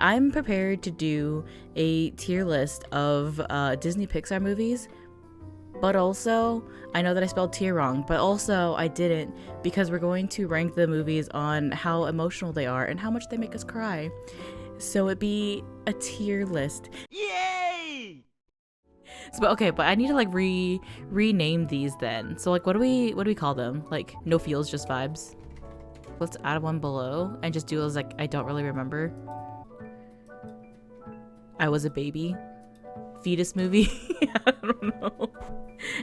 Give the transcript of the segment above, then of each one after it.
I'm prepared to do a tier list of Disney Pixar movies, but also I know that I spelled tier wrong, but also I didn't, because we're going to rank the movies on how emotional they are and how much they make us cry. So it'd be a tier list. Yay! So, but I need to like rename these then. So like what do we call them? Like no feels, just vibes. Let's add one below and just do those like I don't really remember. I was a baby. Fetus movie. I don't know.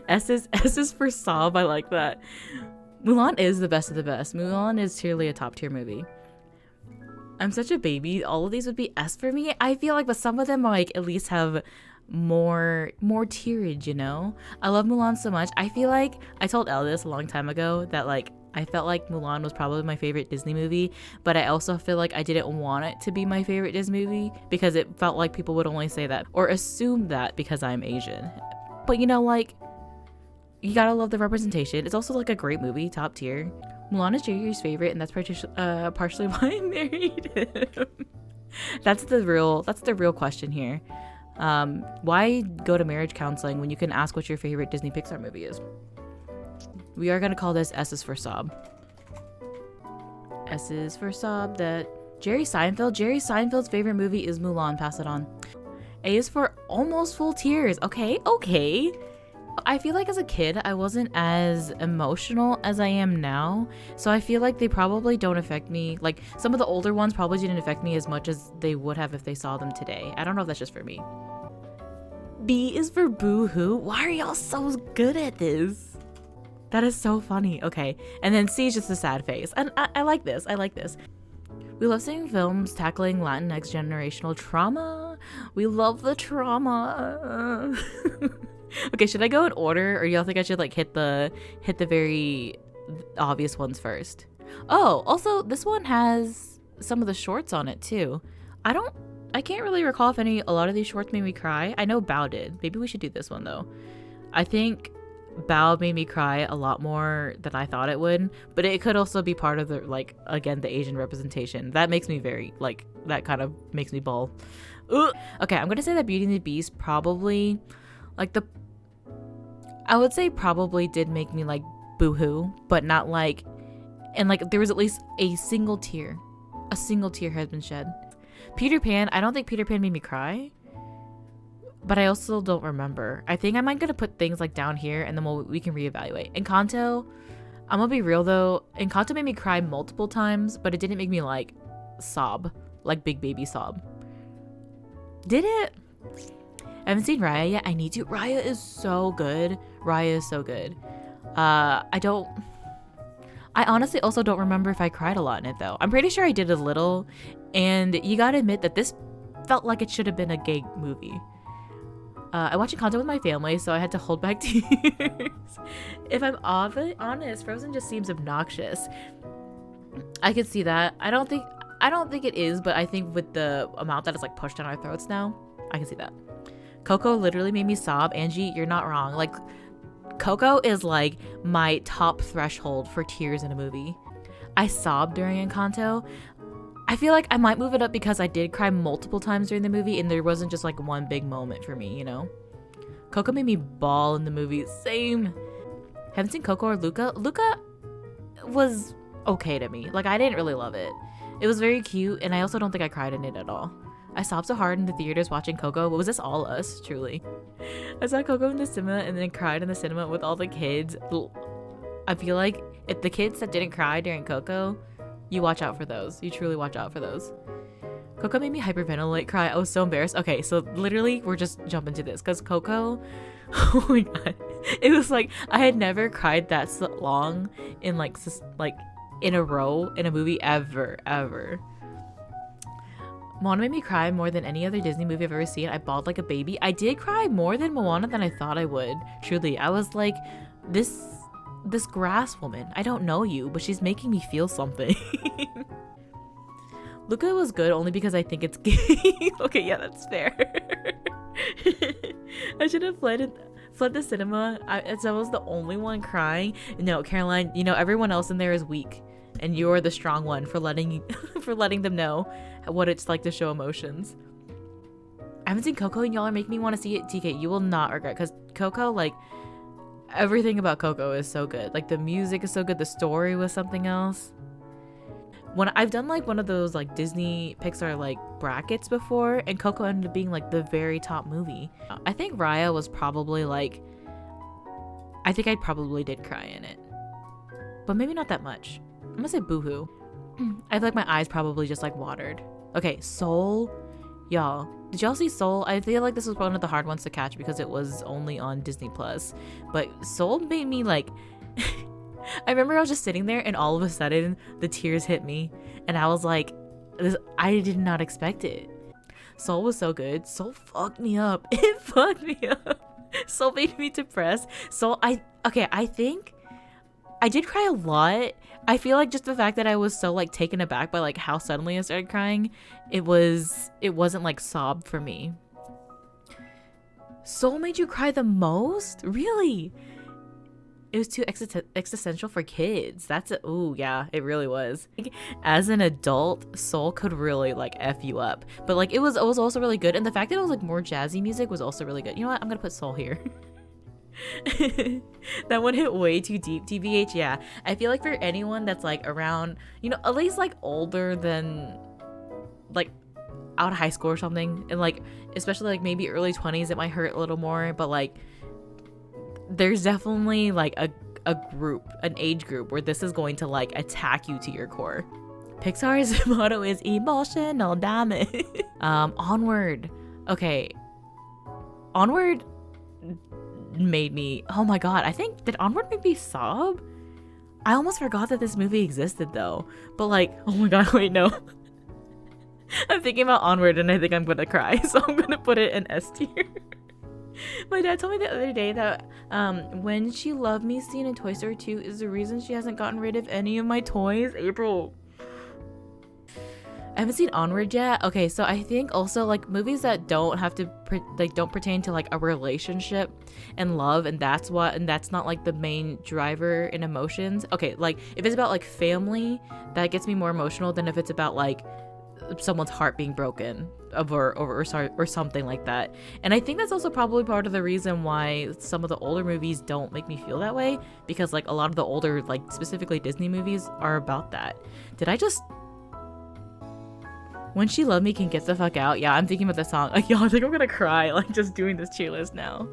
S is for sob. I like that. Mulan is the best of the best. Mulan is truly a top tier movie. I'm such a baby. All of these would be S for me. I feel like, but some of them like at least have more tierage, you know? I love Mulan so much. I feel like I told Elle this a long time ago that like I felt like Mulan was probably my favorite Disney movie, but I also feel like I didn't want it to be my favorite Disney movie because it felt like people would only say that or assume that because I'm Asian. But you know, like, you gotta love the representation. It's also like a great movie, top tier. Mulan is Jerry's favorite, and that's partially why I married him. That's the real question here. Why go to marriage counseling when you can ask what your favorite Disney Pixar movie is? We are gonna call this S is for sob. S is for sob. That Jerry Seinfeld's favorite movie is Mulan. Pass it on. A is for almost full tears. Okay. I feel like as a kid, I wasn't as emotional as I am now. So I feel like they probably don't affect me. Like some of the older ones probably didn't affect me as much as they would have if they saw them today. I don't know if that's just for me. B is for boo-hoo. Why are y'all so good at this? That is so funny. Okay. And then C is just a sad face. And I like this. We love seeing films tackling Latinx generational trauma. We love the trauma. Okay, should I go in order, or do y'all think I should like hit the very obvious ones first? Oh, also this one has some of the shorts on it too. I can't really recall if a lot of these shorts made me cry. I know Bao did. Maybe we should do this one though. I think Bao made me cry a lot more than I thought it would, but it could also be part of the like again the Asian representation. That makes me very like that kind of makes me bawl. Ugh. Okay, I'm gonna say that Beauty and the Beast probably like I would say probably did make me like boohoo, but not like, and like there was at least a single tear has been shed. Peter Pan, I don't think Peter Pan made me cry, but I also don't remember. I think I might gonna put things like down here and then we can reevaluate. Encanto, I'm gonna be real though, Encanto made me cry multiple times, but it didn't make me like sob, like big baby sob. Did it? I haven't seen Raya yet. I need to. Raya is so good. I honestly also don't remember if I cried a lot in it though. I'm pretty sure I did a little, and you gotta admit that this felt like it should have been a gay movie. I watched Encanto with my family, so I had to hold back tears. If I'm honest, Frozen just seems obnoxious. I could see that. I don't think it is, but I think with the amount that is like pushed down our throats now, I can see that. Coco literally made me sob. Angie, you're not wrong. Like, Coco is like my top threshold for tears in a movie. I sobbed during Encanto. I feel like I might move it up because I did cry multiple times during the movie and there wasn't just like one big moment for me, you know? Coco made me bawl in the movie. Same. Haven't seen Coco or Luca. Luca was okay to me. Like, I didn't really love it. It was very cute, and I also don't think I cried in it at all. I sobbed so hard in the theaters watching Coco. Was this all us? Truly. I saw Coco in the cinema and then cried in the cinema with all the kids. I feel like if the kids that didn't cry during Coco, you watch out for those. You truly watch out for those. Coco made me hyperventilate, cry. I was so embarrassed. Okay, so literally we're just jumping to this because Coco, oh my god, it was like I had never cried that long in like in a row in a movie ever. Moana made me cry more than any other Disney movie I've ever seen. I bawled like a baby. I did cry more than Moana than I thought I would. Truly, I was like, this grass woman, I don't know you, but she's making me feel something. Luca was good only because I think it's gay. Okay, yeah, that's fair. I should have fled the cinema. I was the only one crying. No, Caroline, you know, everyone else in there is weak. and you're the strong one for letting for letting them know what it's like to show emotions. I haven't seen Coco and y'all are making me want to see it. TK, you will not regret, because Coco, like, everything about Coco is so good. Like, the music is so good, the story was something else. When I've done like one of those like Disney Pixar like brackets before, and Coco ended up being like the very top movie. I think Raya was probably like, I think I probably did cry in it, but maybe not that much. I'm gonna say Boohoo. I feel like my eyes probably just like watered. Okay, Soul, y'all. Did y'all see Soul? I feel like this was one of the hard ones to catch because it was only on Disney Plus. But Soul made me like I remember I was just sitting there and all of a sudden the tears hit me and I was like, I did not expect it. Soul was so good. Soul fucked me up. It fucked me up. Soul made me depressed. Soul, I think I did cry a lot. I feel like just the fact that I was so like taken aback by like how suddenly I started crying, it wasn't like sob for me. Soul made you cry the most? Really? It was too existential for kids. Ooh, yeah, it really was. As an adult, Soul could really like F you up. But like it was also really good. And the fact that it was like more jazzy music was also really good. You know what? I'm gonna put Soul here. That one hit way too deep, TBH. Yeah, I feel like for anyone that's like around, you know, at least like older than like out of high school or something, and like especially like maybe early 20s, it might hurt a little more. But like there's definitely like an age group where this is going to like attack you to your core. Pixar's motto is emotional damage. Onward. Okay, Onward made me, oh my god, I think, did Onward make me sob? I almost forgot that this movie existed though. But like, oh my god, wait, no. I'm thinking about Onward and I think I'm gonna cry, so I'm gonna put it in S tier. My dad told me the other day that when she loved me scene in Toy Story 2 is the reason she hasn't gotten rid of any of my toys. April, I haven't seen Onward yet. Okay, so I think also like movies that don't have to don't pertain to like a relationship and love, and that's not like the main driver in emotions. Okay, like if it's about like family, that gets me more emotional than if it's about like someone's heart being broken or something like that. And I think that's also probably part of the reason why some of the older movies don't make me feel that way, because like a lot of the older like specifically Disney movies are about that. Did I just When She Loved Me Can Get the Fuck Out? Yeah, I'm thinking about the song. Like, y'all, I think I'm gonna cry like just doing this tier list now.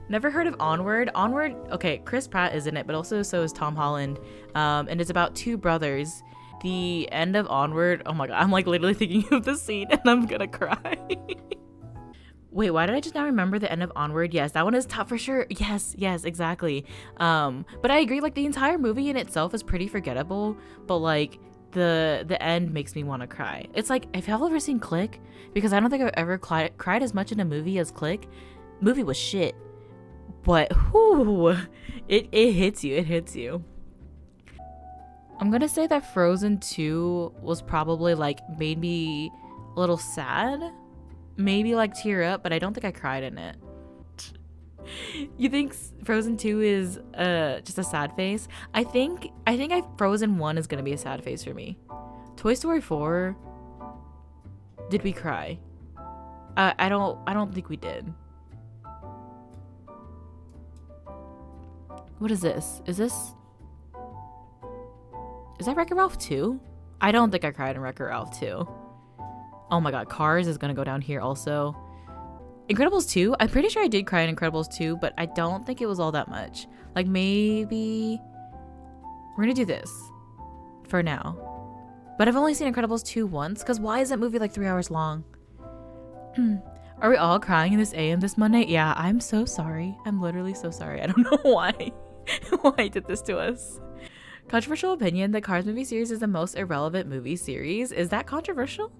Never heard of Onward. Onward, okay, Chris Pratt is in it, but also so is Tom Holland. And it's about two brothers. The end of Onward, oh my god, I'm like literally thinking of the scene and I'm gonna cry. Wait, why did I just now remember the end of Onward? Yes, that one is tough for sure. Yes, exactly. But I agree, like the entire movie in itself is pretty forgettable, but like the end makes me want to cry. It's like, if y'all ever seen Click, because I don't think I've ever cried as much in a movie as Click. Movie was shit, but whoo, it hits you. I'm gonna say that Frozen 2 was probably like made me a little sad, maybe like tear up, but I don't think I cried in it. You think Frozen 2 is just a sad face? I think Frozen 1 is gonna be a sad face for me. Toy Story 4, did we cry? I don't think we did. What is this? Is that Wreck-It Ralph 2? I don't think I cried in Wreck-It Ralph 2. Oh my god, Cars is gonna go down here also. Incredibles 2? I'm pretty sure I did cry in Incredibles 2, but I don't think it was all that much. Like maybe... We're gonna do this for now. But I've only seen Incredibles 2 once, because why is that movie like 3 hours long? Are we all crying in this AM this Monday? Yeah, I'm so sorry. I'm literally so sorry. I don't know why. Why I did this to us. Controversial opinion, the Cars movie series is the most irrelevant movie series. Is that controversial?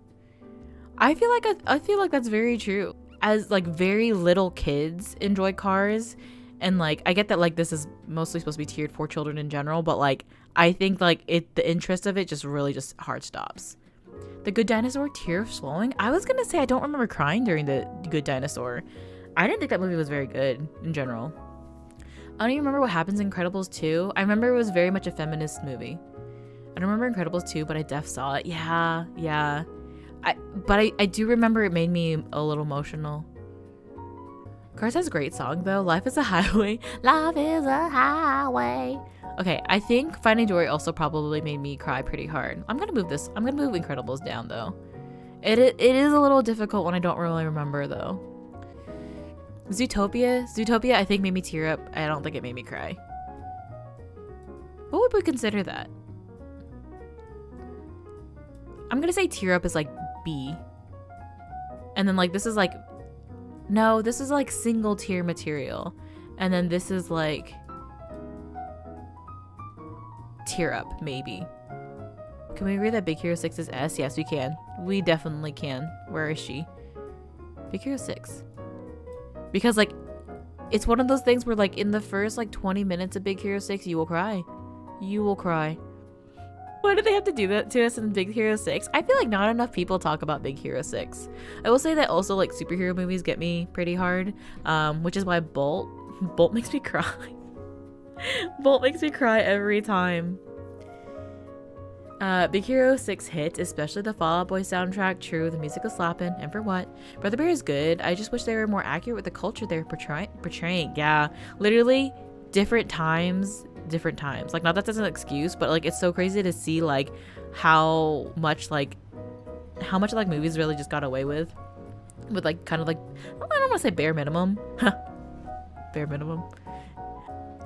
I feel like that's very true. As like very little kids enjoy Cars, and like I get that like this is mostly supposed to be tiered for children in general, but like I think like the interest of it just hard stops. The Good Dinosaur, tear of swallowing. I was gonna say I don't remember crying during the Good Dinosaur. I didn't think that movie was very good in general. I don't even remember what happens in Incredibles 2. I remember it was very much a feminist movie. I don't remember Incredibles 2, but I def saw it. Yeah. I do remember it made me a little emotional. Cars has a great song though. Life is a highway. Life is a highway. Okay, I think Finding Dory also probably made me cry pretty hard. I'm gonna move Incredibles down though. It is a little difficult when I don't really remember though. Zootopia I think made me tear up. I don't think it made me cry. What would we consider that? I'm gonna say tear up is like B. And then like this is like, no, this is like single tier material. And then this is like tear up, maybe. Can we agree that Big Hero 6 is S? Yes, we can. We definitely can. Where is she? Big Hero 6. Because like, it's one of those things where like in the first like 20 minutes of Big Hero 6, you will cry. You will cry. Why did they have to do that to us in Big Hero 6? I feel like not enough people talk about Big Hero 6. I will say that also like superhero movies get me pretty hard, which is why Bolt makes me cry. Bolt makes me cry every time. Big Hero 6 hit, especially the Fall Out Boy soundtrack. True, the music was slapping, and for what? Brother Bear is good. I just wish they were more accurate with the culture they were portraying. Yeah, literally different times. Like, not that that's an excuse, but like it's so crazy to see like how much like movies really just got away with like kind of like, I don't want to say bare minimum. Bare minimum.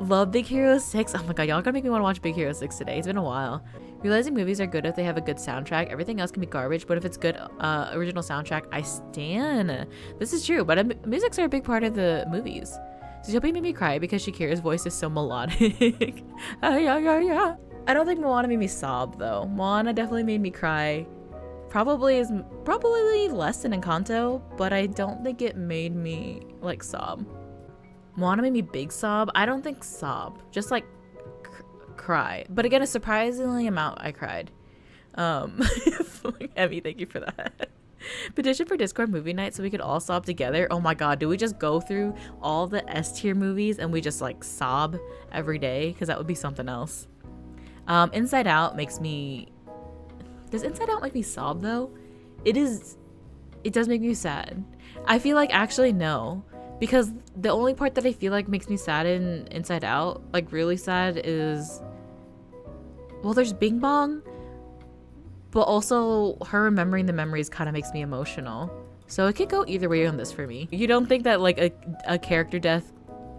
Love Big Hero 6. Oh my god, y'all gonna make me want to watch Big Hero 6 today. It's been a while. Realizing movies are good if they have a good soundtrack. Everything else can be garbage, but if it's good original soundtrack, I stan. This is true, but musics are a big part of the movies. Zootopia made me cry because Shakira's voice is so melodic. Yeah. I don't think Moana made me sob though. Moana definitely made me cry. Probably less than Encanto, but I don't think it made me like sob. Moana made me big sob. I don't think sob, just like cry. But again, a surprisingly amount I cried. Emmy, thank you for that. Petition for Discord movie night so we could all sob together. Oh my god, do we just go through all the S tier movies and we just like sob every day? Because that would be something else. Inside Out makes me... Does Inside Out make me sob though? It does make me sad. I feel like actually no. Because the only part that I feel like makes me sad in Inside Out, like really sad, is... Well, there's Bing Bong, but also her remembering the memories kind of makes me emotional. So it could go either way on this for me. You don't think that like a character death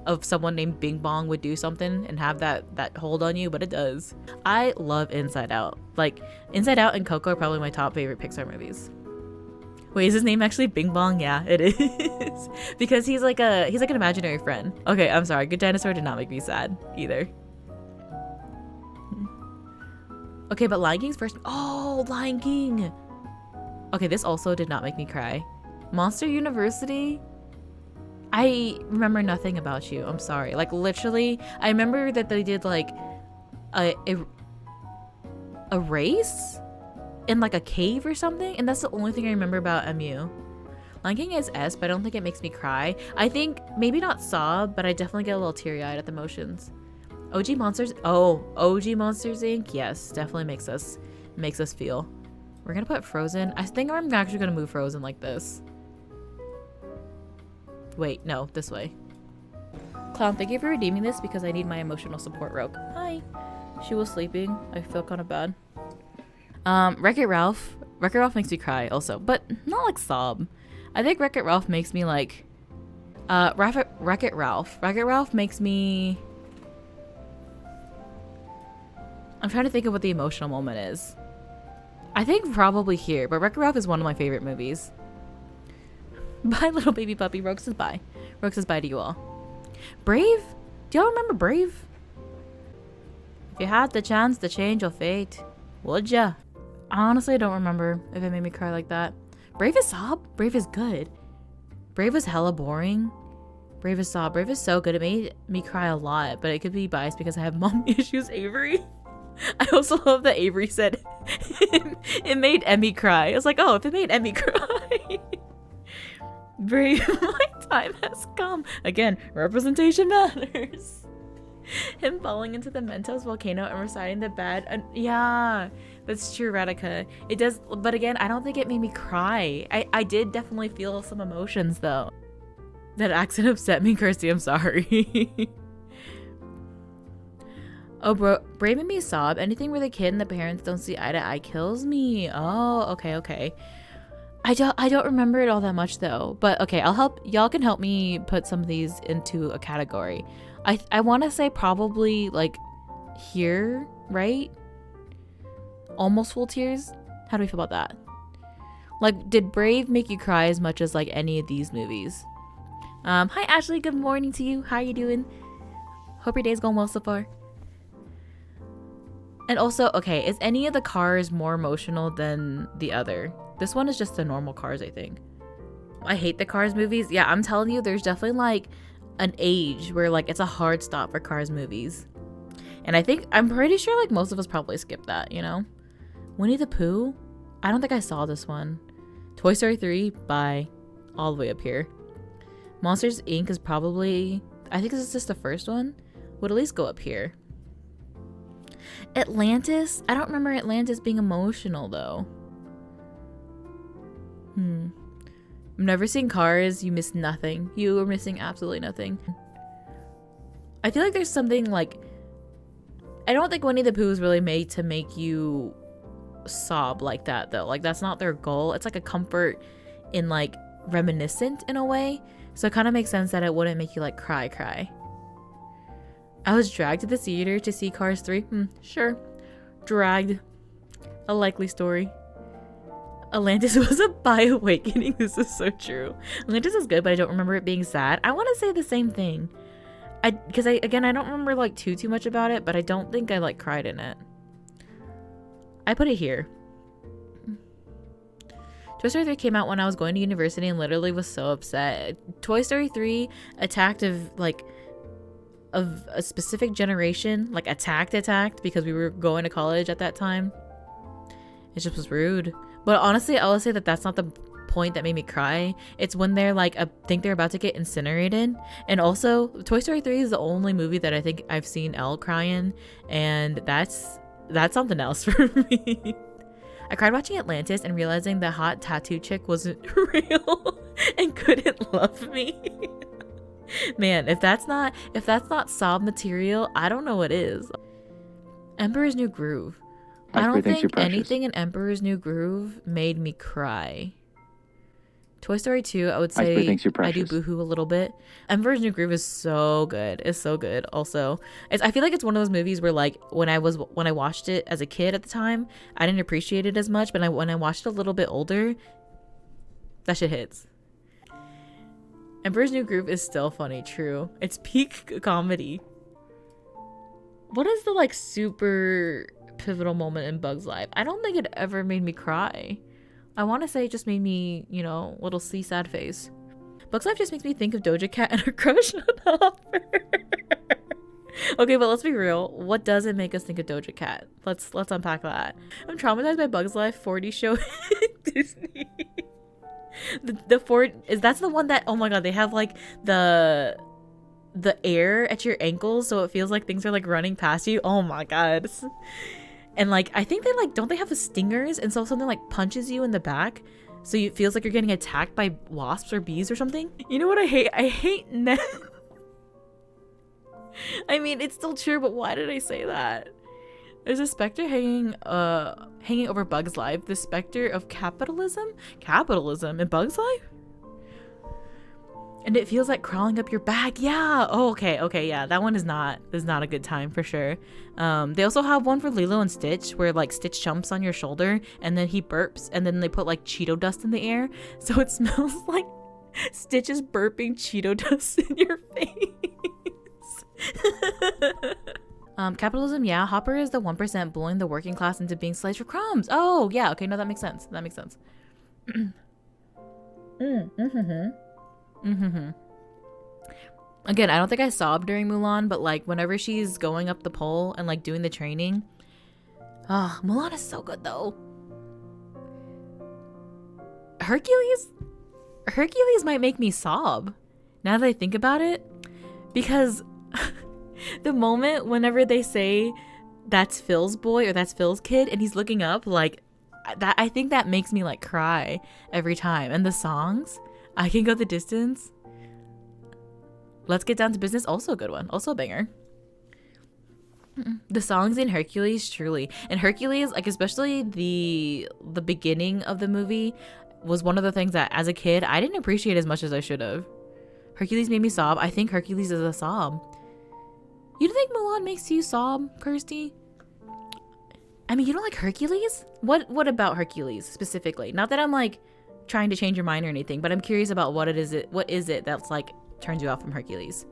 of someone named Bing Bong would do something and have that hold on you, but it does. I love Inside Out. Like Inside Out and Coco are probably my top favorite Pixar movies. Wait, is his name actually Bing Bong? Yeah, it is. Because he's like an imaginary friend. Okay, I'm sorry. Good Dinosaur did not make me sad either. Okay, but Lion King's first. Oh, Lion King. Okay, this also did not make me cry. Monster University. I remember nothing about you. I'm sorry. Like literally, I remember that they did like a race in like a cave or something, and that's the only thing I remember about MU. Lion King is S, but I don't think it makes me cry. I think maybe not sob, but I definitely get a little teary-eyed at the motions. OG Monsters Inc. Yes, definitely makes us feel. We're gonna put Frozen. I think I'm actually gonna move Frozen like this. Wait, no, this way. Clown, thank you for redeeming this because I need my emotional support rope. Hi. She was sleeping. I feel kind of bad. Wreck-It Ralph. Wreck-It Ralph makes me cry also, but not like sob. I think Wreck-It Ralph makes me like Wreck-It Ralph. Wreck-It Ralph makes me... I'm trying to think of what the emotional moment is. I think probably here, but Wreck-It Ralph is one of my favorite movies. Bye, little baby puppy. Rogue says bye. Rogue says bye to you all. Brave? Do y'all remember Brave? If you had the chance to change your fate, would ya? Honestly, I don't remember if it made me cry like that. Brave is sob? Brave is good. Brave was hella boring. Brave is sob. Brave is so good. It made me cry a lot, but it could be biased because I have mom issues, Avery. I also love that Avery said it made Emmy cry. I was like, oh, if it made Emmy cry. Brave, my time has come. Again, representation matters. Him falling into the Mentos volcano and reciting the bad. Yeah, that's true, Radhika. It does, but again, I don't think it made me cry. I did definitely feel some emotions though. That accent upset me, Kirsty. I'm sorry. Oh, Brave made me sob. Anything where the kid and the parents don't see eye to eye kills me. Oh, okay. I don't remember it all that much though. But okay, I'll help. Y'all can help me put some of these into a category. I want to say probably like here, right? Almost full tears. How do we feel about that? Like, did Brave make you cry as much as like any of these movies? Hi Ashley, good morning to you. How are you doing? Hope your day's going well so far. And also, okay, is any of the Cars more emotional than the other? This one is just the normal Cars, I think. I hate the Cars movies. Yeah, I'm telling you, there's definitely like an age where like it's a hard stop for Cars movies. And I'm pretty sure like most of us probably skipped that, you know? Winnie the Pooh? I don't think I saw this one. Toy Story 3, bye. All the way up here. Monsters Inc. is probably, I think this is just the first one. Would at least go up here. Atlantis? I don't remember Atlantis being emotional though. I've never seen Cars. You missed nothing. You are missing absolutely nothing. I feel like there's something like, I don't think Winnie the Pooh is really made to make you sob like that though. Like that's not their goal. It's like a comfort in like reminiscent in a way. So it kind of makes sense that it wouldn't make you like cry. I was dragged to the theater to see Cars 3. Sure. Dragged. A likely story. Atlantis was a bi awakening. This is so true. Atlantis is good, but I don't remember it being sad. I want to say the same thing. Because I don't remember like too much about it, but I don't think I like cried in it. I put it here. Toy Story 3 came out when I was going to university and literally was so upset. Toy Story 3 attacked of a specific generation, like attacked because we were going to college at that time. It just was rude. But honestly, I will say that that's not the point that made me cry. It's when they're like, think they're about to get incinerated. And also, Toy Story 3 is the only movie that I think I've seen Elle cry in, and that's something else for me. I cried watching Atlantis and realizing the hot tattoo chick wasn't real and couldn't love me. Man, if that's not sob material, I don't know what is. Emperor's New Groove. I don't think anything in Emperor's New Groove made me cry. Toy Story 2, I would say I do boohoo a little bit. Emperor's New Groove is so good. It's so good. Also, I feel like it's one of those movies where like when I watched it as a kid at the time, I didn't appreciate it as much, but when I watched it a little bit older, that shit hits. Emperor's New Groove is still funny, true. It's peak comedy. What is the like super pivotal moment in Bug's life? I don't think it ever made me cry. I want to say it just made me, little see sad face. Bug's life just makes me think of Doja Cat and her crush on Hopper. Okay, but let's be real. What doesn't make us think of Doja Cat? Let's unpack that. I'm traumatized by Bug's Life 40 show Disney. That's the one that, oh my god, they have like the air at your ankles so it feels like things are like running past you. Oh my god. And like I think they like, don't they have the stingers, and so something like punches you in the back so it feels like you're getting attacked by wasps or bees or something. You know what I hate I mean, it's still true, but why did I say that? There's a specter hanging over Bug's Life. The specter of capitalism in Bug's Life? And it feels like crawling up your back. Yeah. Oh, okay. Yeah, that one is not a good time for sure. They also have one for Lilo and Stitch where like Stitch jumps on your shoulder and then he burps and then they put like Cheeto dust in the air, so it smells like Stitch is burping Cheeto dust in your face. Capitalism, yeah. Hopper is the 1% bullying the working class into being slaves for crumbs. Oh, yeah. Okay, no, that makes sense. Again, I don't think I sobbed during Mulan, but like whenever she's going up the pole and like doing the training, Mulan is so good though. Hercules might make me sob now that I think about it, because The moment whenever they say that's Phil's boy or that's Phil's kid and he's looking up, like that, I think that makes me like cry every time. And the songs, I Can Go the Distance, Let's Get Down to Business, also a good one, also a banger. The songs in Hercules, truly. And Hercules, like especially the beginning of the movie, was one of the things that as a kid I didn't appreciate as much as I should have. Hercules made me sob. I think Hercules is a sob. You don't think Mulan makes you sob, Kirsty? I mean, you don't like Hercules? What about Hercules specifically? Not that I'm like trying to change your mind or anything, but I'm curious about what is it that's like turns you off from Hercules.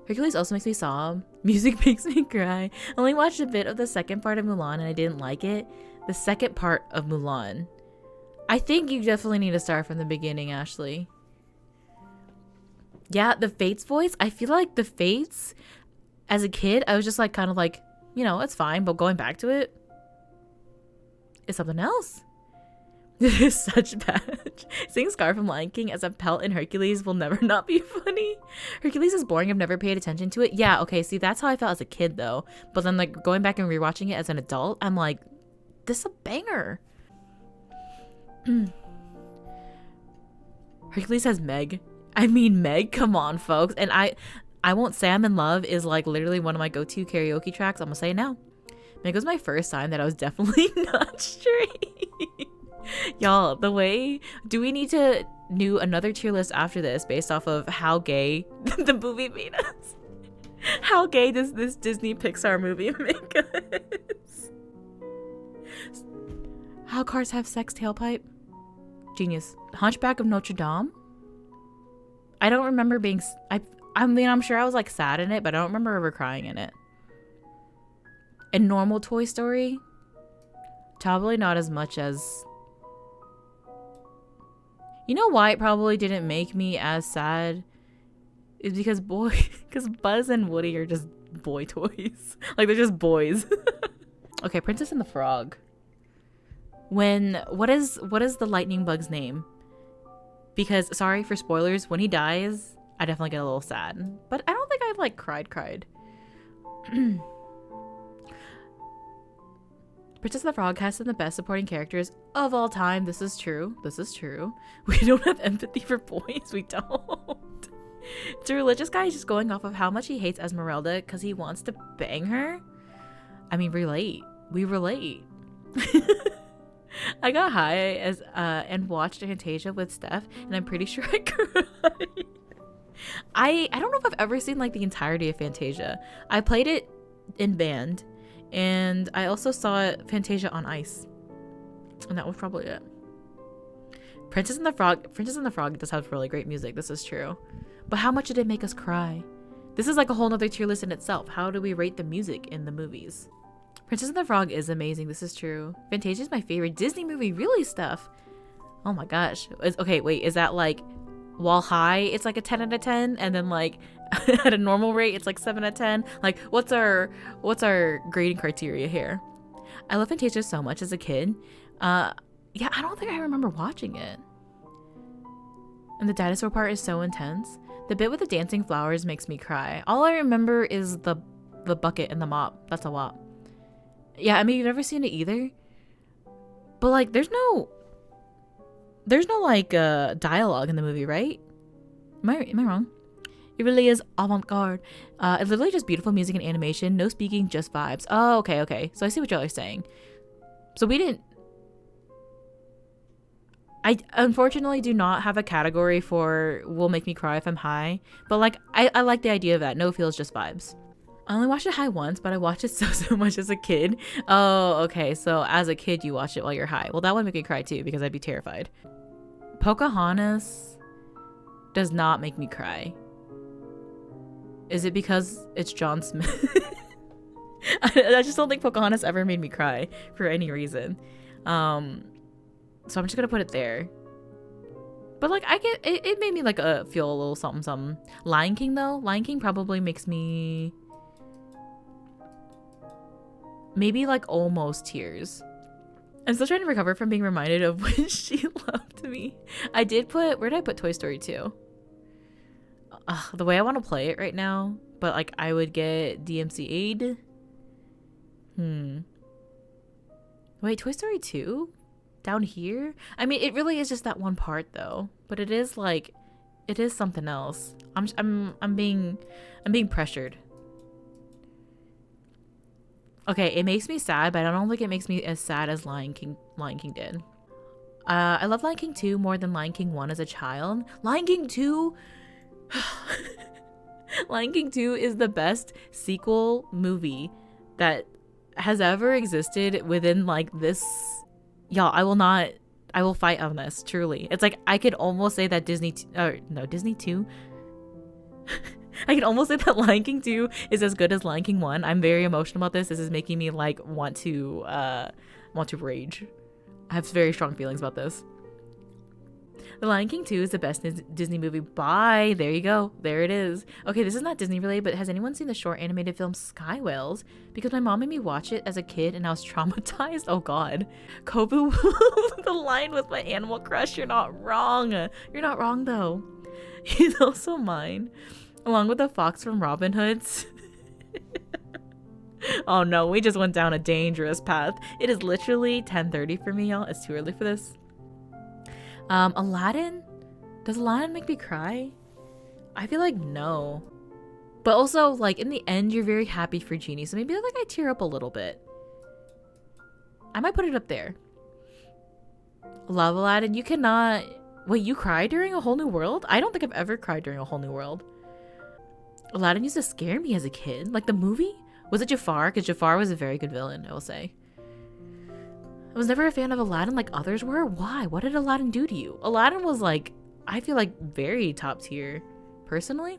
Hercules also makes me sob. Music makes me cry. I only watched a bit of the second part of Mulan and I didn't like it. The second part of Mulan. I think you definitely need to start from the beginning, Ashley. Yeah, the Fates voice. I feel like the Fates, as a kid, I was just like kind of like, you know, it's fine, but going back to it is something else. This is such bad. Seeing Scar from Lion King as a pelt in Hercules will never not be funny. Hercules is boring. I've never paid attention to it. Yeah, okay, see, that's how I felt as a kid, though. But then, like, going back and rewatching it as an adult, I'm like, this is a banger. Hercules has Meg. I mean, Meg, come on, folks. And I Won't Say I'm in Love is, like, literally one of my go-to karaoke tracks. I'm gonna say it now. Meg was my first time that I was definitely not straight. Y'all, the way, do we need to do another tier list after this based off of how gay the movie made us? How gay does this Disney Pixar movie make us? How cars have sex tailpipe? Genius. Hunchback of Notre Dame? I don't remember being, I mean, I'm sure I was like sad in it, but I don't remember ever crying in it. A normal Toy Story? Probably not as much as, you know why it probably didn't make me as sad? Is because Buzz and Woody are just boy toys. Like, they're just boys. Okay, Princess and the Frog. What is the lightning bug's name? Because, sorry for spoilers, when he dies, I definitely get a little sad. But I don't think I like cried. Princess and the Frog has some of the best supporting characters of all time. This is true. We don't have empathy for boys. We don't. The religious guy is just going off of how much he hates Esmeralda because he wants to bang her. I mean, we relate. I got high and watched Fantasia with Steph, and I'm pretty sure I cried. I don't know if I've ever seen like the entirety of Fantasia. I played it in band, and I also saw Fantasia on ice, and that was probably it. Princess and the Frog does have really great music. This is true. But how much did it make us cry? This is like a whole nother tier list in itself. How do we rate the music in the movies? Princess and the Frog is amazing. This is true. Fantasia is my favorite Disney movie. Really, Steph? Oh my gosh. Okay, wait. Is that like, while high, it's like a 10 out of 10, and then like at a normal rate, it's like 7 out of 10? Like, what's our grading criteria here? I love Fantasia so much as a kid. Yeah, I don't think I remember watching it. And the dinosaur part is so intense. The bit with the dancing flowers makes me cry. All I remember is the bucket and the mop. That's a lot. Yeah, I mean, you've never seen it either. But like, there's no like dialogue in the movie, right? Am I wrong? It really is avant-garde. It's literally just beautiful music and animation. No speaking, just vibes. Oh, okay. So I see what y'all are saying. So I unfortunately do not have a category for will make me cry if I'm high. But like, I like the idea of that. No feels, just vibes. I only watched it high once, but I watched it so much as a kid. Oh, okay. So as a kid, you watch it while you're high. Well, that would make me cry too, because I'd be terrified. Pocahontas does not make me cry. Is it because it's John Smith? I just don't think Pocahontas ever made me cry for any reason. So I'm just gonna put it there. But like, it made me like feel a little something. Lion King though, Lion King probably makes me maybe like almost tears. I'm still trying to recover from being reminded of when she loved me. Where did I put Toy Story 2? The way I want to play it right now, but like I would get DMC Aid. Wait, Toy Story 2? Down here? I mean, it really is just that one part though, but it is like, it is something else. I'm being pressured. Okay, it makes me sad, but I don't think it makes me as sad as Lion King did. I love Lion King 2 more than Lion King 1 as a child. Lion King 2 Lion King 2 is the best sequel movie that has ever existed within like this. Y'all, I will fight on this, truly. It's like I could almost say that Disney 2 I can almost say that Lion King 2 is as good as Lion King 1. I'm very emotional about this. This is making me like want to rage. I have very strong feelings about this. The Lion King 2 is the best Disney movie. Bye. There you go. There it is. Okay, this is not Disney related, but has anyone seen the short animated film Sky Whales? Because my mom made me watch it as a kid and I was traumatized. Oh god. Kobu, the lion with my animal crush. You're not wrong. You're not wrong though. He's also mine. Along with the fox from Robin Hood's. Oh no, we just went down a dangerous path. It is literally 10:30 for me, y'all. It's too early for this. Aladdin? Does Aladdin make me cry? I feel like no. But also, like, in the end, you're very happy for Genie, so maybe like I tear up a little bit. I might put it up there. Love Aladdin. You cannot... Wait, you cried during A Whole New World? I don't think I've ever cried during A Whole New World. Aladdin used to scare me as a kid. Like, the movie? Was it Jafar? Because Jafar was a very good villain, I will say. I was never a fan of Aladdin like others were. Why? What did Aladdin do to you? Aladdin was like, I feel like very top tier, personally.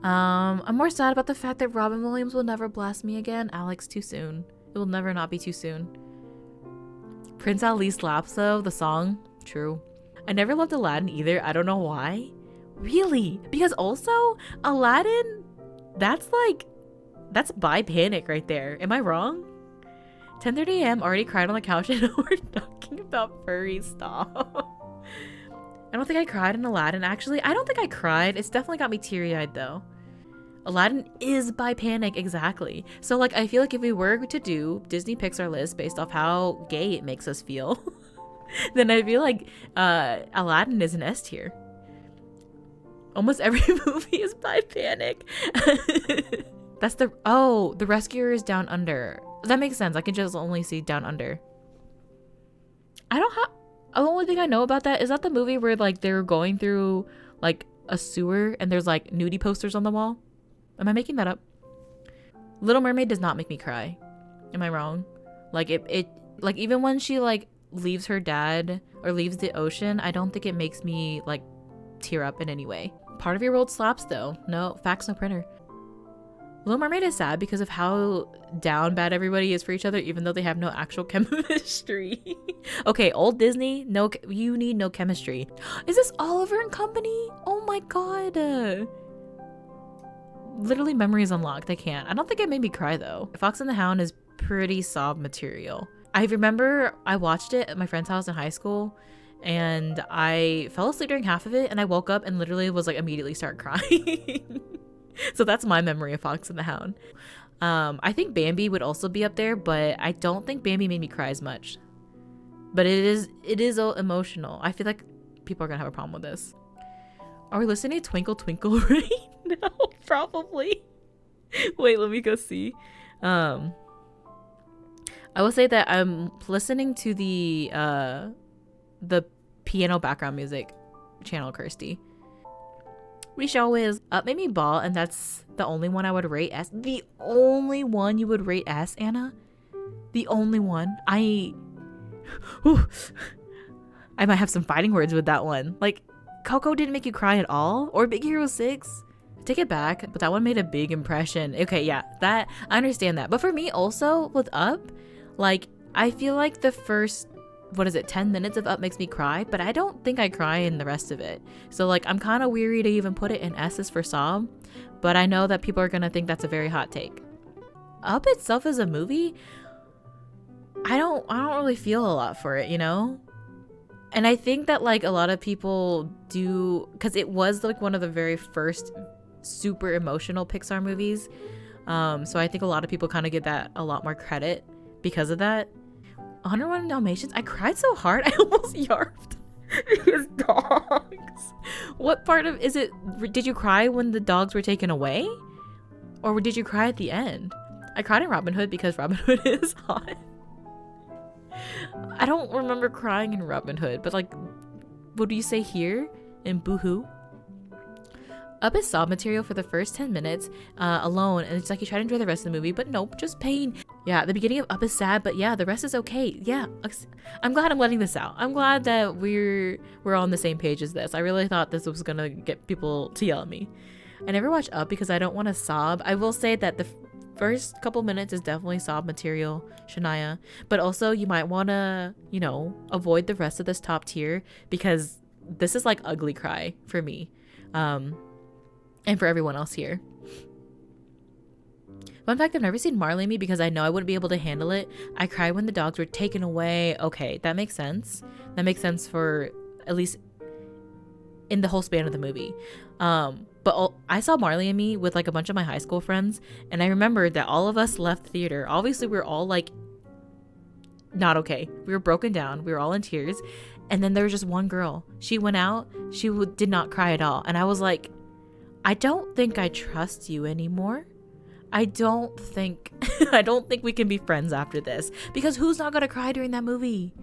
I'm more sad about the fact that Robin Williams will never blast me again. Alex, too soon. It will never not be too soon. Prince Ali slaps though, the song. True. I never loved Aladdin either. I don't know why. Really? Because also, Aladdin, that's by Panic right there. Am I wrong? 10:30 a.m. already cried on the couch and we're talking about furries. Stop. I don't think I cried in Aladdin. Actually, I don't think I cried. It's definitely got me teary-eyed though. Aladdin is by Panic, exactly. So like, I feel like if we were to do Disney Pixar list based off how gay it makes us feel, then I feel like Aladdin is an S tier. Almost every movie is by Panic. That's the Rescuers Down Under. That makes sense. I can just only see Down Under. The only thing I know about that is that the movie where like they're going through like a sewer and there's like nudie posters on the wall. Am I making that up? Little Mermaid does not make me cry. Am I wrong? Like it like even when she like leaves her dad or leaves the ocean, I don't think it makes me like tear up in any way. Part of Your World slaps though. No facts, no printer. Little Mermaid is sad because of how down bad everybody is for each other, even though they have no actual chemistry. Okay, old Disney, you need no chemistry. Is this Oliver and Company? Oh my god. Literally memories unlocked. I can't. I don't think it made me cry though. Fox and the Hound is pretty sob material. I remember I watched it at my friend's house in high school and I fell asleep during half of it and I woke up and literally was like immediately start crying. So that's my memory of Fox and the Hound. I think Bambi would also be up there, but I don't think Bambi made me cry as much. But it is emotional. I feel like people are gonna have a problem with this. Are we listening to Twinkle Twinkle right now? Probably. Wait, let me go see. I will say that I'm listening to the piano background music channel, Kirsty. We should always made me bawl, and that's the only one I would rate S. The only one you would rate S, Anna? The only one. I might have some fighting words with that one. Like, Coco didn't make you cry at all? Or Big Hero 6? Take it back, but that one made a big impression. Okay, yeah, that I understand that. But for me also, with Up, like, I feel like the first 10 minutes of Up makes me cry, but I don't think I cry in the rest of it. So like, I'm kind of weary to even put it in S's for sob, but I know that people are gonna think that's a very hot take. Up itself as a movie, I don't really feel a lot for it, you know? And I think that like a lot of people do, because it was like one of the very first super emotional Pixar movies. So I think a lot of people kind of give that a lot more credit because of that. 101 Dalmatians, I cried so hard I almost yarfed because dogs. What part of is it? Did you cry when the dogs were taken away, or did you cry at the end? I cried in Robin Hood because Robin Hood is hot. I don't remember crying in Robin Hood, but like, what do you say here in Boohoo? Up is sob material for the first 10 minutes alone, and it's like you try to enjoy the rest of the movie, but nope, just pain. Yeah, the beginning of Up is sad, but yeah, the rest is okay. Yeah, I'm glad I'm letting this out. I'm glad that we're on the same page as this. I really thought this was gonna get people to yell at me. I never watch Up because I don't want to sob. I will say that the first couple minutes is definitely sob material, Shania, but also you might want to, you know, avoid the rest of this top tier because this is like ugly cry for me. And for everyone else here. Fun fact, I've never seen Marley and Me because I know I wouldn't be able to handle it. I cried when the dogs were taken away. Okay, that makes sense. That makes sense for at least in the whole span of the movie. But I saw Marley and Me with like a bunch of my high school friends, and I remember that all of us left the theater. Obviously, we were all like not okay. We were broken down. We were all in tears. And then there was just one girl. She went out. She did not cry at all. And I was like, I don't think I trust you anymore. I don't think we can be friends after this, because who's not gonna cry during that movie?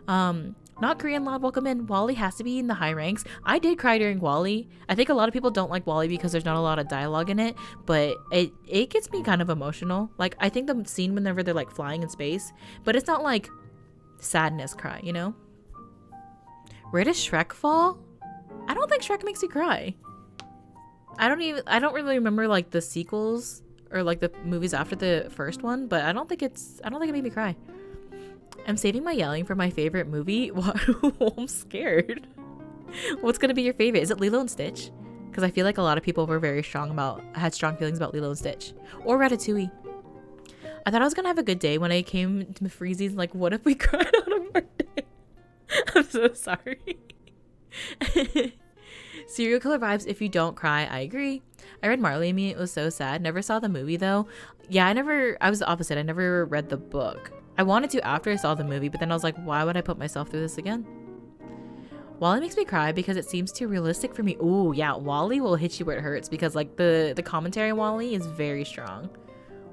Not Korean Loud Welcome In. WALL-E has to be in the high ranks. I did cry during WALL-E. I think a lot of people don't like WALL-E because there's not a lot of dialogue in it, but it gets me kind of emotional. Like, I think the scene whenever they're like flying in space, but it's not like sadness cry, you know? Where does Shrek fall? I don't think Shrek makes you cry. I don't really remember like the sequels or like the movies after the first one, but I don't think it made me cry. I'm saving my yelling for my favorite movie. I'm scared. What's gonna be your favorite? Is it Lilo and Stitch? Because I feel like a lot of people were had strong feelings about Lilo and Stitch, or Ratatouille. I thought I was gonna have a good day when I came to Freezie's. Like, what if we cried on a birthday? I'm so sorry. Serial killer vibes if you don't cry. I agree. I read Marley and Me. It was so sad. Never saw the movie though. Yeah, I was the opposite. I never read the book. I wanted to after I saw the movie, but then I was like, why would I put myself through this again? WALL-E makes me cry because it seems too realistic for me. Ooh, yeah, WALL-E will hit you where it hurts because like the commentary on WALL-E is very strong.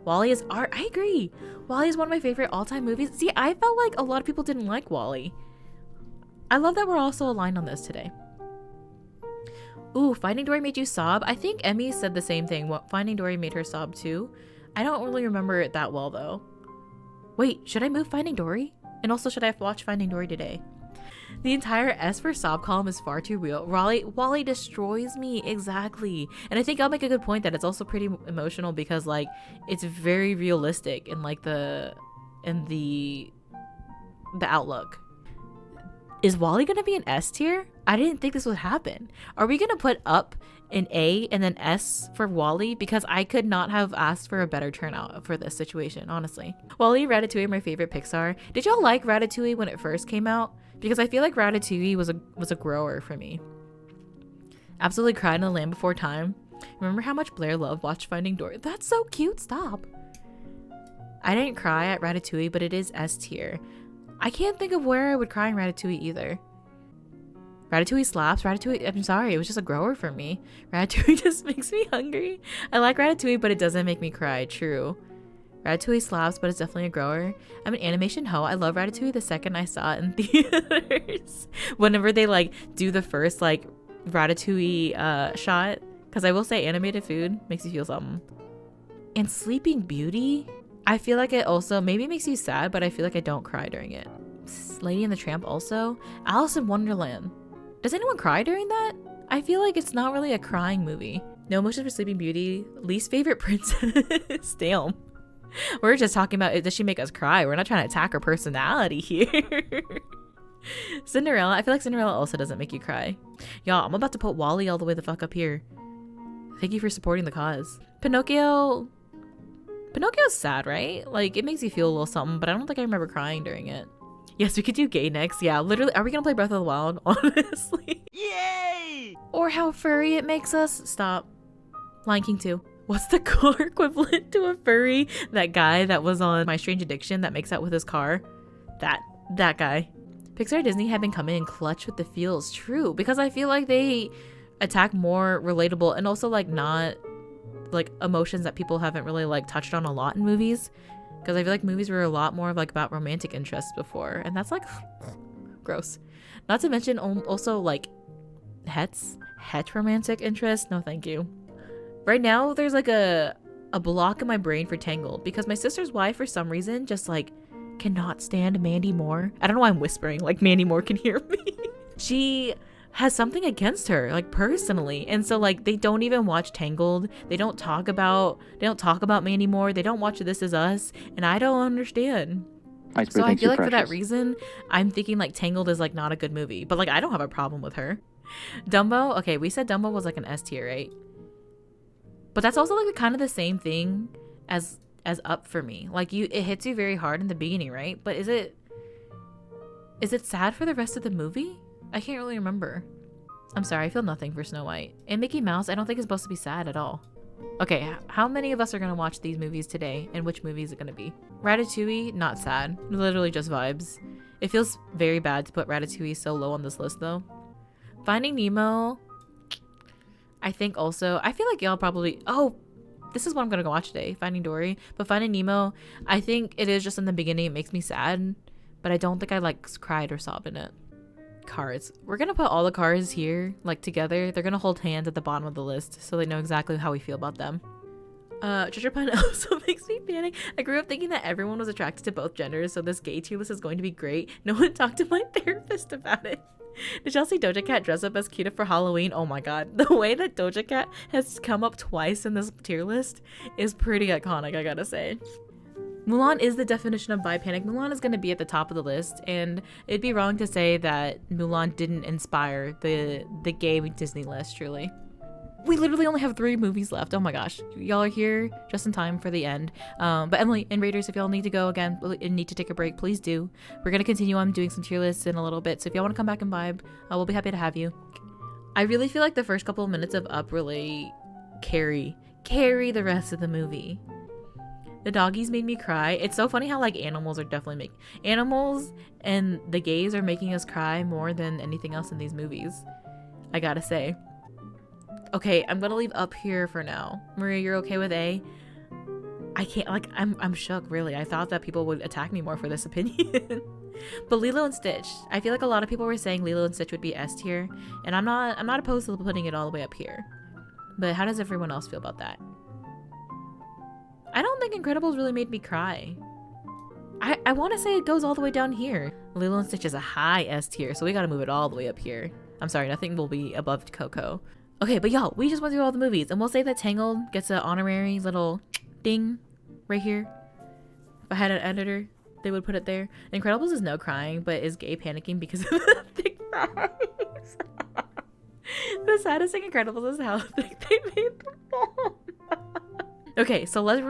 WALL-E is art. I agree. WALL-E is one of my favorite all-time movies. See, I felt like a lot of people didn't like WALL-E. I love that we're also aligned on this today. Ooh, Finding Dory made you sob? I think Emmy said the same thing. Finding Dory made her sob too. I don't really remember it that well though. Wait, should I move Finding Dory? And also, should I watch Finding Dory today? The entire S for sob column is far too real. WALL-E destroys me, exactly. And I think I'll make a good point that it's also pretty emotional because like it's very realistic in like the outlook. Is WALL-E gonna be an S tier? I didn't think this would happen. Are we gonna put Up in A and then S for WALL-E? Because I could not have asked for a better turnout for this situation, honestly. WALL-E, Ratatouille are my favorite Pixar. Did y'all like Ratatouille when it first came out? Because I feel like Ratatouille was a grower for me. Absolutely cried in The Land Before Time. Remember how much Blair Love watched Finding Dory? That's so cute, stop. I didn't cry at Ratatouille, but it is S tier. I can't think of where I would cry in Ratatouille either. Ratatouille slaps. Ratatouille, I'm sorry, it was just a grower for me. Ratatouille just makes me hungry. I like Ratatouille, but it doesn't make me cry. True. Ratatouille slaps, but it's definitely a grower. I'm an animation hoe. I love Ratatouille the second I saw it in theaters. Whenever they like do the first like Ratatouille shot. Because I will say animated food makes you feel something. And Sleeping Beauty, I feel like it also maybe makes you sad, but I feel like I don't cry during it. Lady and the Tramp also. Alice in Wonderland. Does anyone cry during that? I feel like it's not really a crying movie. No emotions for Sleeping Beauty. Least favorite princess. Damn. We're just talking about, does she make us cry? We're not trying to attack her personality here. Cinderella. I feel like Cinderella also doesn't make you cry. Y'all, I'm about to put WALL-E all the way the fuck up here. Thank you for supporting the cause. Pinocchio's sad, right? Like, it makes you feel a little something, but I don't think I remember crying during it. Yes, we could do gay next. Yeah, literally. Are we gonna play Breath of the Wild? Honestly. Yay! Or how furry it makes us. Stop. Lion King 2. What's the car equivalent to a furry? That guy that was on My Strange Addiction that makes out with his car. That guy. Pixar Disney have been coming in clutch with the feels. True, because I feel like they attack more relatable and also like not like emotions that people haven't really like touched on a lot in movies. Because I feel like movies were a lot more of like about romantic interests before, and that's like gross. Not to mention also like het romantic interest. No, thank you. Right now, there's like a block in my brain for Tangled because my sister's wife, for some reason, just like cannot stand Mandy Moore. I don't know why I'm whispering, like Mandy Moore can hear me. She has something against her, like personally, and so like they don't even watch Tangled. They don't talk about Mandy Moore. They don't watch This Is Us, and I don't understand. So I feel like for that reason, I'm thinking like Tangled is like not a good movie, but like I don't have a problem with her. Dumbo, okay, we said Dumbo was like an S tier, right? But that's also like kind of the same thing as Up for me. Like it hits you very hard in the beginning, right? But is it sad for the rest of the movie? I can't really remember. I'm sorry, I feel nothing for Snow White. And Mickey Mouse, I don't think is supposed to be sad at all. Okay, how many of us are gonna watch these movies today, and which movie is it gonna be? Ratatouille, not sad. Literally just vibes. It feels very bad to put Ratatouille so low on this list though. Finding Nemo, I think also, I feel like y'all probably, oh, this is what I'm gonna go watch today, Finding Dory. But Finding Nemo, I think it is just in the beginning, it makes me sad, but I don't think I like cried or sobbed in it. Cars. We're gonna put all the cars here, like together. They're gonna hold hands at the bottom of the list so they know exactly how we feel about them. Treasure Planet also makes me panic. I grew up thinking that everyone was attracted to both genders, so this gay tier list is going to be great. No one talked to my therapist about it. Did y'all see Doja Cat dress up as Kita for Halloween? Oh my god. The way that Doja Cat has come up twice in this tier list is pretty iconic, I gotta say. Mulan is the definition of bi panic. Mulan is going to be at the top of the list, and it'd be wrong to say that Mulan didn't inspire the gay Disney list, truly. We literally only have 3 movies left. Oh my gosh. Y'all are here just in time for the end. But Emily and Raiders, if y'all need to go again and need to take a break, please do. We're going to continue on doing some tier lists in a little bit, so if y'all want to come back and vibe, we'll be happy to have you. I really feel like the first couple of minutes of Up really carry the rest of the movie. The doggies made me cry. It's so funny how like animals are definitely animals and the gays are making us cry more than anything else in these movies, I gotta say. Okay, I'm gonna leave Up here for now. Maria, you're okay with A? I can't, like, I'm shook, really. I thought that people would attack me more for this opinion. But Lilo and Stitch, I feel like a lot of people were saying Lilo and Stitch would be S tier, and I'm not opposed to putting it all the way up here. But how does everyone else feel about that? I don't think Incredibles really made me cry. I want to say it goes all the way down here. Lilo and Stitch is a high S tier, so we gotta move it all the way up here. I'm sorry, nothing will be above Coco. Okay, but y'all, we just went through all the movies, and we'll say that Tangled gets an honorary little ding right here. If I had an editor, they would put it there. Incredibles is no crying, but is gay panicking because of the thick fries. The saddest thing Incredibles is how thick they made the ball. Okay, so let's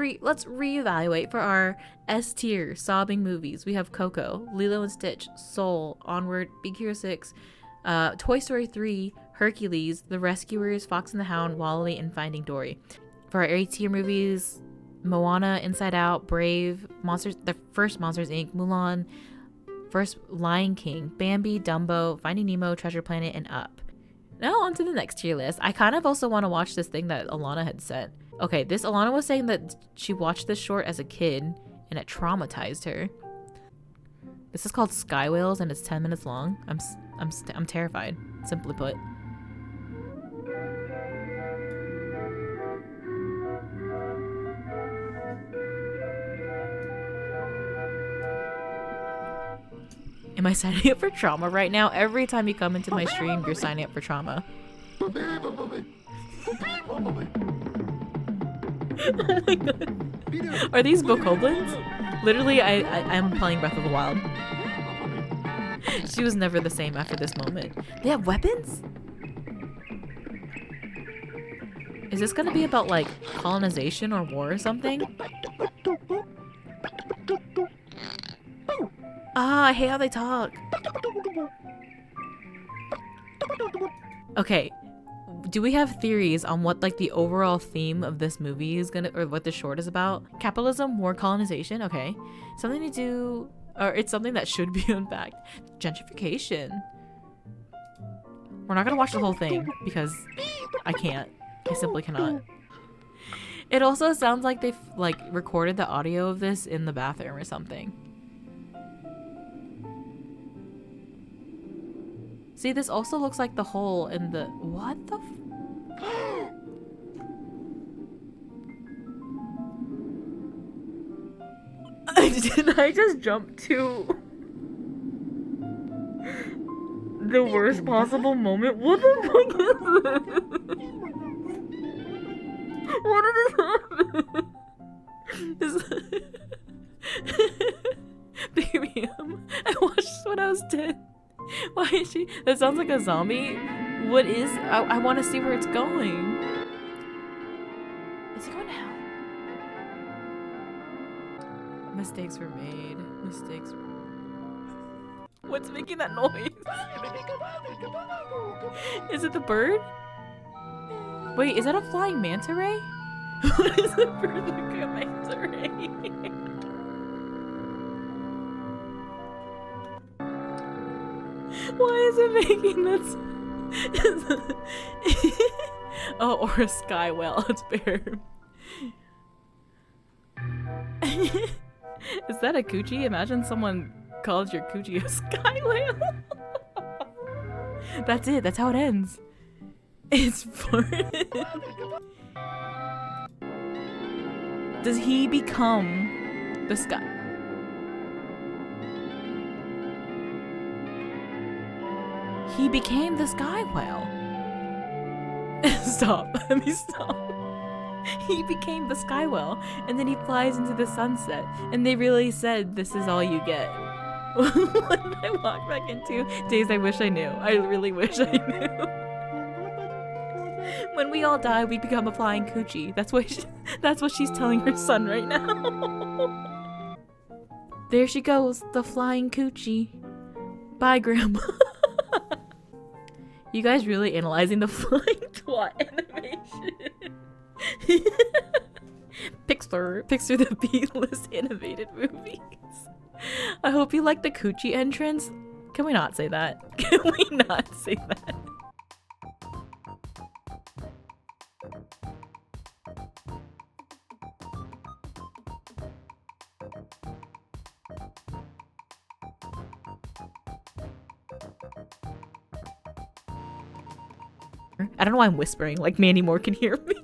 reevaluate for our S tier sobbing movies. We have Coco, Lilo and Stitch, Soul, Onward, Big Hero 6, Toy Story 3, Hercules, The Rescuers, Fox and the Hound, WALL-E, and Finding Dory. For our A tier movies, Moana, Inside Out, Brave, the first Monsters Inc., Mulan, first Lion King, Bambi, Dumbo, Finding Nemo, Treasure Planet, and Up. Now on to the next tier list. I kind of also want to watch this thing that Alana had sent. Okay, Alana was saying that she watched this short as a kid and it traumatized her. This is called Sky Whales and it's 10 minutes long. I'm terrified, simply put. Am I signing up for trauma right now? Every time you come into my stream, you're signing up for trauma. Oh my god. Are these bokoblins? Literally, I'm playing Breath of the Wild. She was never the same after this moment. They have weapons? Is this gonna be about like colonization or war or something? Ah, I hate how they talk. Okay, Do we have theories on what like the overall theme of this movie is gonna, or what the short is about? Capitalism, war, colonization. Okay, something to do, or it's something that should be unpacked. Gentrification. We're not gonna watch the whole thing because I can't. I simply cannot. It also sounds like they've like recorded the audio of this in the bathroom or something. See, this also looks like the hole in the... What the Did I just jump to the worst possible moment? What the fuck is this? What did this happen? Baby, I watched this when I was 10. Why is she? That sounds like a zombie. What is? I want to see where it's going. Is it going to hell? Mistakes were made. Mistakes were... What's making that noise? Is it the bird? Wait, is that a flying manta ray? What is a bird like a manta ray? Why is it making that? Oh, or a sky whale. It's bear. Is that a coochie? Imagine someone called your coochie a sky whale. That's it. That's how it ends. It's farted. Does he become the sky? He became the sky whale. Stop. Let me stop. He became the sky whale, and then he flies into the sunset, and they really said, this is all you get. What did I walk back into? Days I wish I knew. I really wish I knew. When we all die, we become a flying coochie. That's what she's telling her son right now. There she goes, the flying coochie. Bye, Grandma. You guys really analyzing the flying twat animation. Pixar, the B-list animated movies. I hope you like the coochie entrance. Can we not say that? Can we not say that? I don't know why I'm whispering, like Mandy Moore can hear me.